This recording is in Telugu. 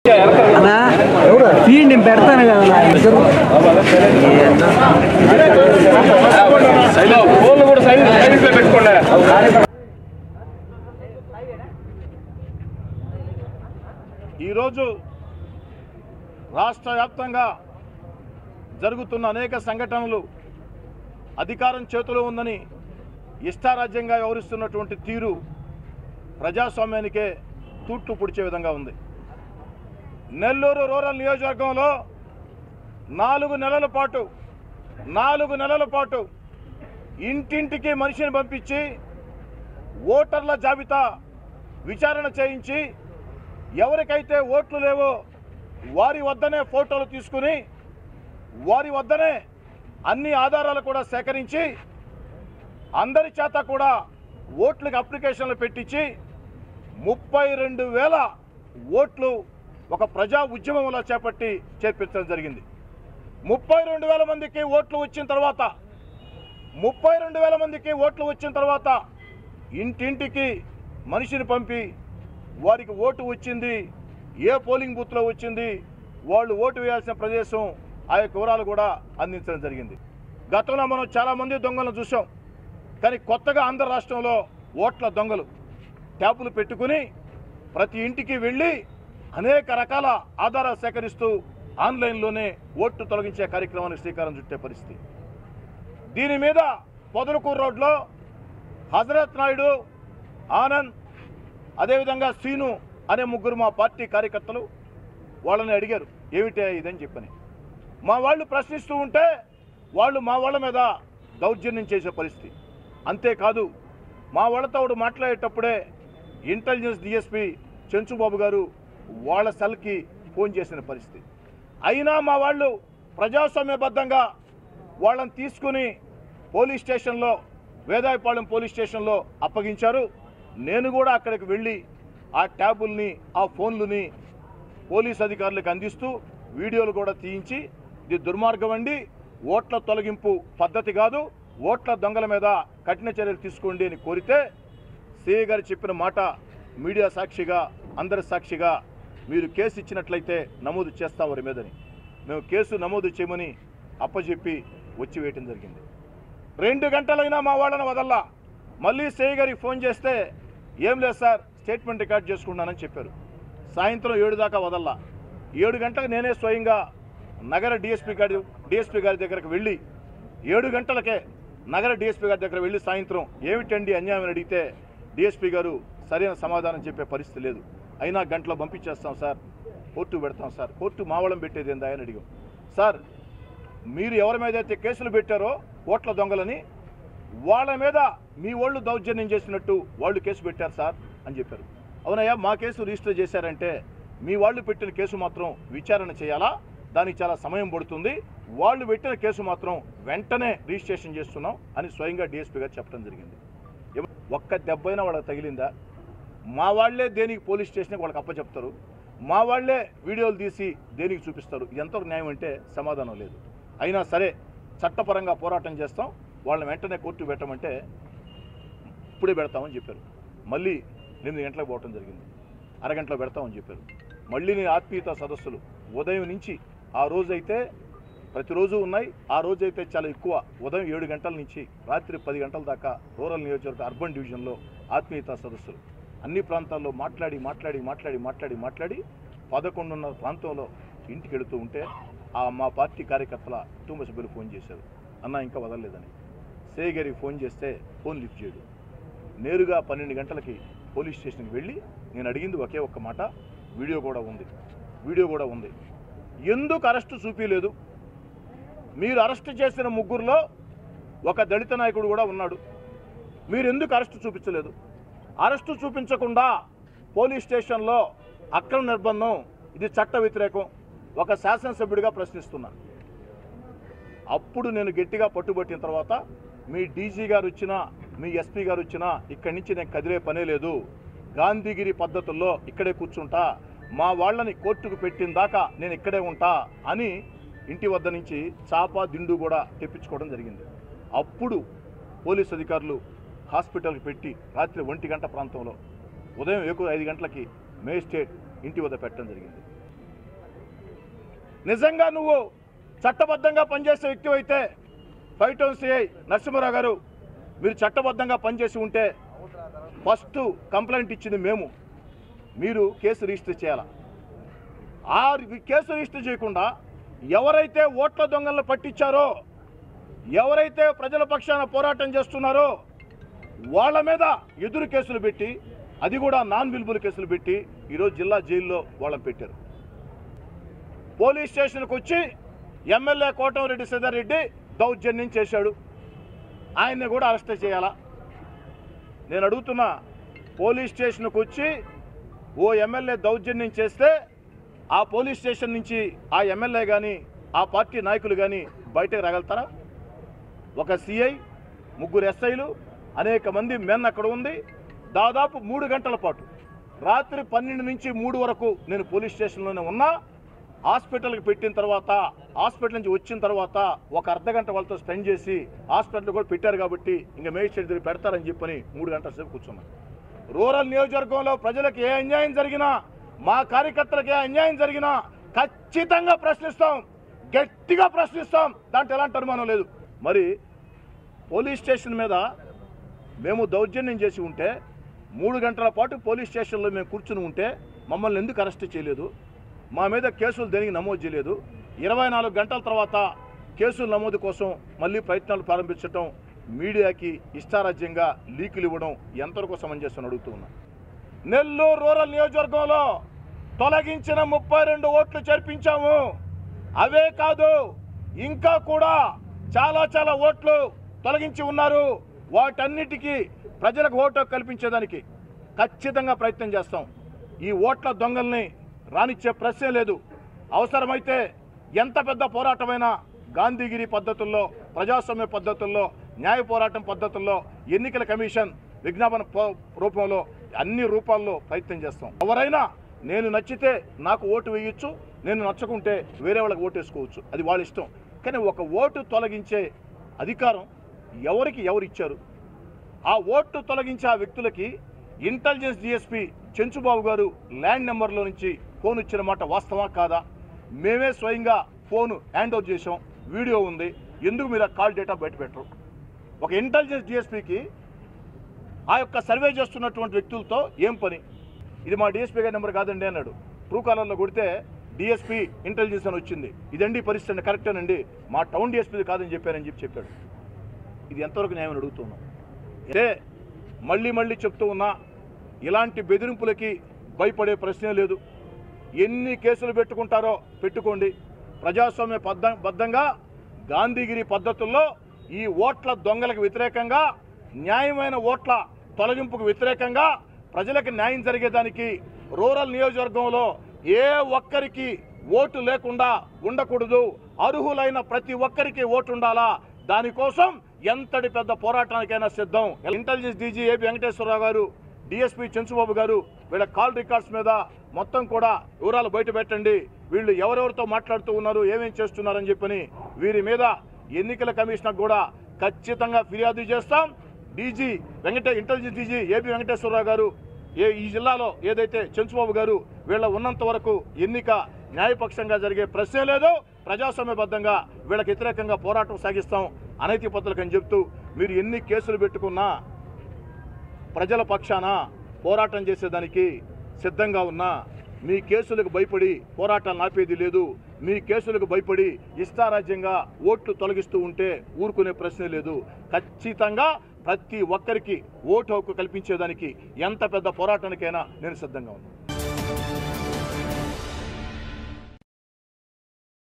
ఫీడ్ నేను పెడతాను కదా ఈరోజు రాష్ట్ర వ్యాప్తంగా జరుగుతున్న అనేక సంఘటనలు అధికారం చేతిలో ఉందని ఇష్టారాజ్యంగా వ్యవహరిస్తున్నటువంటి తీరు ప్రజాస్వామ్యానికే తూట్లు పొడిచే విధంగా ఉంది. నెల్లూరు రూరల్ నియోజకవర్గంలో 4 నెలల పాటు ఇంటింటికి మనిషిని పంపించి ఓటర్ల జాబితా విచారణ చేయించి ఎవరికైతే ఓట్లు లేవో వారి వద్దనే ఫోటోలు తీసుకుని వారి వద్దనే అన్ని ఆధారాలు కూడా సేకరించి అందరి చేత కూడా ఓట్లకు అప్లికేషన్లు పెట్టించి 32,000 ఓట్లు ఒక ప్రజా ఉద్యమంలో చేపట్టి చేర్పించడం జరిగింది. 32,000 మందికి ఓట్లు వచ్చిన తర్వాత ఇంటింటికి మనిషిని పంపి వారికి ఓటు వచ్చింది, ఏ పోలింగ్ బూత్లో వచ్చింది, వాళ్ళు ఓటు వేయాల్సిన ప్రదేశం, ఆ యొక్క వివరాలు కూడా అందించడం జరిగింది. గతంలో మనం చాలామంది దొంగలను చూసాం. కానీ కొత్తగా ఆంధ్ర రాష్ట్రంలో ఓట్ల దొంగలు ట్యాపులు పెట్టుకుని ప్రతి ఇంటికి వెళ్ళి అనేక రకాల ఆధారాలు సేకరిస్తూ ఆన్లైన్లోనే ఓట్లు తొలగించే కార్యక్రమానికి శ్రీకారం చుట్టే పరిస్థితి. దీని మీద పొదలకూరు రోడ్లో హజరత్ నాయుడు, ఆనంద్, అదేవిధంగా శ్రీను అనే ముగ్గురు మా పార్టీ కార్యకర్తలు వాళ్ళని అడిగారు, ఏమిటే ఇదని చెప్పని. మా వాళ్ళు ప్రశ్నిస్తూ ఉంటే వాళ్ళు మా వాళ్ళ మీద దౌర్జన్యం చేసే పరిస్థితి. అంతేకాదు మా వాళ్ళతో మాట్లాడేటప్పుడే ఇంటెలిజెన్స్ డిఎస్పీ చెంచుబాబు గారు వాళ్ళ సెల్కి ఫోన్ చేసిన పరిస్థితి. అయినా మా వాళ్ళు ప్రజాస్వామ్యబద్ధంగా వాళ్ళని తీసుకుని పోలీస్ స్టేషన్లో, వేదాయపాళెం పోలీస్ స్టేషన్లో అప్పగించారు. నేను కూడా అక్కడికి వెళ్ళి ఆ ట్యాబుల్ని, ఆ ఫోన్లని పోలీస్ అధికారులకు అందిస్తూ వీడియోలు కూడా తీయించి, ఇది దుర్మార్గం అండి, ఓట్ల తొలగింపు పద్ధతి కాదు, ఓట్ల దొంగల మీద కఠిన చర్యలు తీసుకోండి అని కోరితే సిఐ గారు చెప్పిన మాట మీడియా సాక్షిగా, అందరి సాక్షిగా మీరు కేసు ఇచ్చినట్లయితే నమోదు చేస్తాం వారి మీదని. మేము కేసు నమోదు చేయమని అప్పచెప్పి వచ్చి వేయటం జరిగింది. 2 గంటలైనా మా వాళ్ళని వదల్లా. మళ్ళీ సిఐ గారికి ఫోన్ చేస్తే ఏం లేదు సార్, స్టేట్మెంట్ రికార్డ్ చేసుకున్నానని చెప్పారు. సాయంత్రం 7 దాకా వదల్లా. 7 గంటలకు నేనే స్వయంగా నగర డిఎస్పీ గారి దగ్గరకు వెళ్ళి 7 గంటలకే నగర డిఎస్పీ గారి దగ్గర వెళ్ళి సాయంత్రం ఏమిటండి అన్యాయం అని అడిగితే డిఎస్పీ గారు సరైన సమాధానం చెప్పే పరిస్థితి లేదు. అయినా గంటలో పంపించేస్తాం సార్, కోర్టు పెడతాం సార్. కోర్టు మా వాళ్ళని పెట్టేది ఏందా అని అడిగాం. సార్, మీరు ఎవరి మీద అయితే కేసులు పెట్టారో ఓట్ల దొంగలని, వాళ్ళ మీద మీ వాళ్ళు దౌర్జన్యం చేసినట్టు వాళ్ళు కేసు పెట్టారు సార్ అని చెప్పారు. అవునయ్యా, మా కేసు రిజిస్టర్ చేశారంటే మీ వాళ్ళు పెట్టిన కేసు మాత్రం విచారణ చేయాలా, దానికి చాలా సమయం పడుతుంది, వాళ్ళు పెట్టిన కేసు మాత్రం వెంటనే రిజిస్ట్రేషన్ చేస్తున్నాం అని స్వయంగా డిఎస్పీ గారు చెప్పడం జరిగింది. ఒక్క దెబ్బైనా వాళ్ళకి తగిలిందా? మా వాళ్లే దేనికి పోలీస్ స్టేషన్కి వాళ్ళకి అప్పచెప్తారు, మా వాళ్లే వీడియోలు తీసి దేనికి చూపిస్తారు. ఎంతవరకు న్యాయం అంటే సమాధానం లేదు. అయినా సరే చట్టపరంగా పోరాటం చేస్తాం, వాళ్ళని వెంటనే కోర్టు పెట్టమంటే ఇప్పుడే పెడతామని చెప్పారు. మళ్ళీ 8 గంటలకు పోవటం జరిగింది. అరగంటలో పెడతామని చెప్పారు. మళ్ళీ నేను ఆత్మీయత సదస్సులు ఉదయం నుంచి, ఆ రోజైతే ప్రతిరోజు ఉన్నాయి, ఆ రోజైతే చాలా ఎక్కువ, ఉదయం 7 గంటల నుంచి రాత్రి 10 గంటల దాకా రూరల్ నియోజకవర్గ అర్బన్ డివిజన్లో ఆత్మీయత సదస్సులు అన్ని ప్రాంతాల్లో మాట్లాడి 11:30 ప్రాంతంలో ఇంటికి వెళుతూ ఉంటే మా పార్టీ కార్యకర్తల కుటుంబ సభ్యులు ఫోన్ చేశారు, అన్న ఇంకా వదలలేదని. సిఐ గారికి ఫోన్ చేస్తే ఫోన్ లిఫ్ట్ చేయడు. నేరుగా 12 గంటలకి పోలీస్ స్టేషన్కి వెళ్ళి నేను అడిగింది ఒకే ఒక్క మాట, వీడియో కూడా ఉంది, ఎందుకు అరెస్టు చూపించలేదు? మీరు అరెస్టు చేసిన ముగ్గురులో ఒక దళిత నాయకుడు కూడా ఉన్నాడు, మీరు ఎందుకు అరెస్టు చూపించలేదు? అరెస్టు చూపించకుండా పోలీస్ స్టేషన్లో అక్రమ నిర్బంధం, ఇది చట్ట వ్యతిరేకం, ఒక శాసనసభ్యుడిగా ప్రశ్నిస్తున్నా. అప్పుడు నేను గట్టిగా పట్టుబట్టిన తర్వాత మీ డీజీ గారు వచ్చినా, మీ ఎస్పీ గారు వచ్చినా ఇక్కడి నుంచి నేను కదిలే పనే లేదు, గాంధీగిరి పద్ధతుల్లో ఇక్కడే కూర్చుంటా, మా వాళ్ళని కోర్టుకు పెట్టిన దాకా నేను ఇక్కడే ఉంటా అని ఇంటి వద్ద నుంచి చాప దిండు కూడా తెప్పించుకోవడం జరిగింది. అప్పుడు పోలీస్ అధికారులు హాస్పిటల్కి పెట్టి రాత్రి 1 గంట ప్రాంతంలో ఉదయం 5 గంటలకి మేజిస్ట్రేట్ ఇంటి వద్ద పెట్టడం జరిగింది. నిజంగా నువ్వు చట్టబద్ధంగా పనిచేసే వ్యక్తి అయితే 5 టౌన్ సిఐ నరసింహారావు గారు, మీరు చట్టబద్ధంగా పనిచేసి ఉంటే ఫస్ట్ కంప్లైంట్ ఇచ్చింది మేము, మీరు కేసు రిజిస్టర్ చేయాలి. ఆ కేసు రిజిస్టర్ చేయకుండా ఎవరైతే ఓట్ల దొంగలను పట్టించారో, ఎవరైతే ప్రజల పక్షాన పోరాటం చేస్తున్నారో వాళ్ళ మీద ఎదురు కేసులు పెట్టి, అది కూడా నాన్ విల్బుల్ కేసులు పెట్టి ఈరోజు జిల్లా జైల్లో వాళ్ళని పెట్టారు. పోలీస్ స్టేషన్కి వచ్చి ఎమ్మెల్యే కోటమిరెడ్డి శ్రీధర్రెడ్డి దౌర్జన్యం చేశాడు, ఆయన్ని కూడా అరెస్ట్ చేయాలా? నేను అడుగుతున్నా, పోలీస్ స్టేషన్కి వచ్చి ఓ ఎమ్మెల్యే దౌర్జన్యం చేస్తే ఆ పోలీస్ స్టేషన్ నుంచి ఆ ఎమ్మెల్యే కానీ ఆ పార్టీ నాయకులు కానీ బయటకు రాగలుగుతారా? ఒక సిఐ, 3 ఎస్ఐలు, అనేక మంది మెన్ అక్కడ ఉంది. దాదాపు 3 గంటల పాటు రాత్రి 12 నుంచి 3 వరకు నేను పోలీస్ స్టేషన్లోనే ఉన్నా. హాస్పిటల్కి పెట్టిన తర్వాత, హాస్పిటల్ నుంచి వచ్చిన తర్వాత ఒక అర్ధగంట వాళ్ళతో స్పెండ్ చేసి హాస్పిటల్ కూడా పెట్టారు కాబట్టి ఇంకా మేజిస్ట్రేట్ దగ్గర పెడతారని చెప్పని 3 గంటల సేపు కూర్చున్నాను. రూరల్ నియోజకవర్గంలో ప్రజలకు ఏ అన్యాయం జరిగినా, మా కార్యకర్తలకు ఏ అన్యాయం జరిగినా ఖచ్చితంగా ప్రశ్నిస్తాం, గట్టిగా ప్రశ్నిస్తాం, దాంట్లో ఎలాంటి అనుమానం లేదు. మరి పోలీస్ స్టేషన్ మీద మేము దౌర్జన్యం చేసి ఉంటే, 3 గంటల పాటు పోలీస్ స్టేషన్లో మేము కూర్చుని ఉంటే మమ్మల్ని ఎందుకు అరెస్ట్ చేయలేదు? మా మీద కేసులు దేనికి నమోదు చేయలేదు? 24 గంటల తర్వాత కేసుల నమోదు కోసం మళ్ళీ ప్రయత్నాలు ప్రారంభించడం, మీడియాకి ఇష్టారాజ్యంగా లీకులు ఇవ్వడం ఎంతవరకు సమంజసం అడుగుతూ ఉన్నా. నెల్లూరు రూరల్ నియోజకవర్గంలో తొలగించిన 32 ఓట్లు చేర్పించాము. అవే కాదు, ఇంకా కూడా చాలా ఓట్లు తొలగించి ఉన్నారు. వాటన్నిటికీ ప్రజలకు ఓటు కల్పించేదానికి ఖచ్చితంగా ప్రయత్నం చేస్తాం. ఈ ఓట్ల దొంగల్ని రానిచ్చే ప్రశ్నే లేదు. అవసరమైతే ఎంత పెద్ద పోరాటమైనా గాంధీగిరి పద్ధతుల్లో, ప్రజాస్వామ్య పద్ధతుల్లో, న్యాయ పోరాటం పద్ధతుల్లో, ఎన్నికల కమిషన్ విజ్ఞాపన రూపంలో, అన్ని రూపాల్లో ప్రయత్నం చేస్తాం. ఎవరైనా నేను నచ్చితే నాకు ఓటు వేయచ్చు, నేను నచ్చకుంటే వేరే వాళ్ళకి ఓటు వేసుకోవచ్చు, అది వాళ్ళ ఇష్టం. కానీ ఒక ఓటు తొలగించే అధికారం ఎవరు ఇచ్చారు? ఆ ఓటు తొలగించే ఆ వ్యక్తులకి ఇంటెలిజెన్స్ డిఎస్పీ చెంచుబాబు గారు ల్యాండ్ నెంబర్లో నుంచి ఫోన్ ఇచ్చిన మాట వాస్తవా కాదా? మేమే స్వయంగా ఫోన్ హ్యాండ్ ఓవర్ చేసాం, వీడియో ఉంది. ఎందుకు మీరు ఆ కాల్ డేటా బయట పెట్టరు? ఒక ఇంటెలిజెన్స్ డిఎస్పీకి ఆ యొక్క సర్వే చేస్తున్నటువంటి వ్యక్తులతో ఏం పని? ఇది మా డిఎస్పీ గారి నెంబర్ కాదండి అన్నాడు. ట్రూ కాలర్లో కొడితే డిఎస్పీ ఇంటెలిజెన్స్ అని వచ్చింది. ఇదండి పరిస్థితి, కరెక్టేనండి, మా టౌన్ డిఎస్పీ కాదని చెప్పాడు. ఇది ఎంతవరకు న్యాయం అడుగుతున్నాం? అదే మళ్ళీ చెప్తూ ఉన్నా, ఇలాంటి బెదిరింపులకి భయపడే ప్రశ్నే లేదు. ఎన్ని కేసులు పెట్టుకుంటారో పెట్టుకోండి. ప్రజాస్వామ్య బద్ధంగా గాంధీగిరి పద్ధతుల్లో ఈ ఓట్ల దొంగలకు వ్యతిరేకంగా, న్యాయమైన ఓట్ల తొలగింపుకు వ్యతిరేకంగా ప్రజలకు న్యాయం జరిగేదానికి రూరల్ నియోజకవర్గంలో ఏ ఒక్కరికి ఓటు లేకుండా ఉండకూడదు. అర్హులైన ప్రతి ఒక్కరికి ఓటు ఉండాలా. దానికోసం ఎంతటి పెద్ద పోరాటానికైనా సిద్ధం. ఇంటెలిజెన్స్ డీజీ ఏబి వెంకటేశ్వరరావు గారు, డిఎస్పీ చెంచుబాబు గారు, వీళ్ళ కాల్ రికార్డ్స్ మీద మొత్తం కూడా వివరాలు బయట పెట్టండి. వీళ్ళు ఎవరెవరితో మాట్లాడుతూ ఉన్నారు, ఏమేం చేస్తున్నారని చెప్పని వీరి మీద ఎన్నికల కమిషనర్ కూడా ఖచ్చితంగా ఫిర్యాదు చేస్తాం. ఇంటెలిజెన్స్ డీజీ ఏబి వెంకటేశ్వరరావు గారు, ఈ జిల్లాలో ఏదైతే చెంచుబాబు గారు, వీళ్ళ ఉన్నంత వరకు ఎన్నిక న్యాయపక్షంగా జరిగే ప్రశ్నే లేదు. ప్రజాస్వామ్యబద్ధంగా వీళ్ళకి వ్యతిరేకంగా పోరాటం సాగిస్తాం అనైతిక పద్ధతులకు అని చెప్తూ, మీరు ఎన్ని కేసులు పెట్టుకున్నా ప్రజల పక్షాన పోరాటం చేసేదానికి సిద్ధంగా ఉన్నా, మీ కేసులకు భయపడి పోరాటాలు ఆపేది లేదు. మీ కేసులకు భయపడి ఇష్టారాజ్యంగా ఓట్లు తొలగిస్తూ ఉంటే ఊరుకునే ప్రశ్నే లేదు. ఖచ్చితంగా ప్రతి ఒక్కరికి ఓటు హక్కు కల్పించేదానికి ఎంత పెద్ద పోరాటానికైనా నేను సిద్ధంగా ఉన్నాను.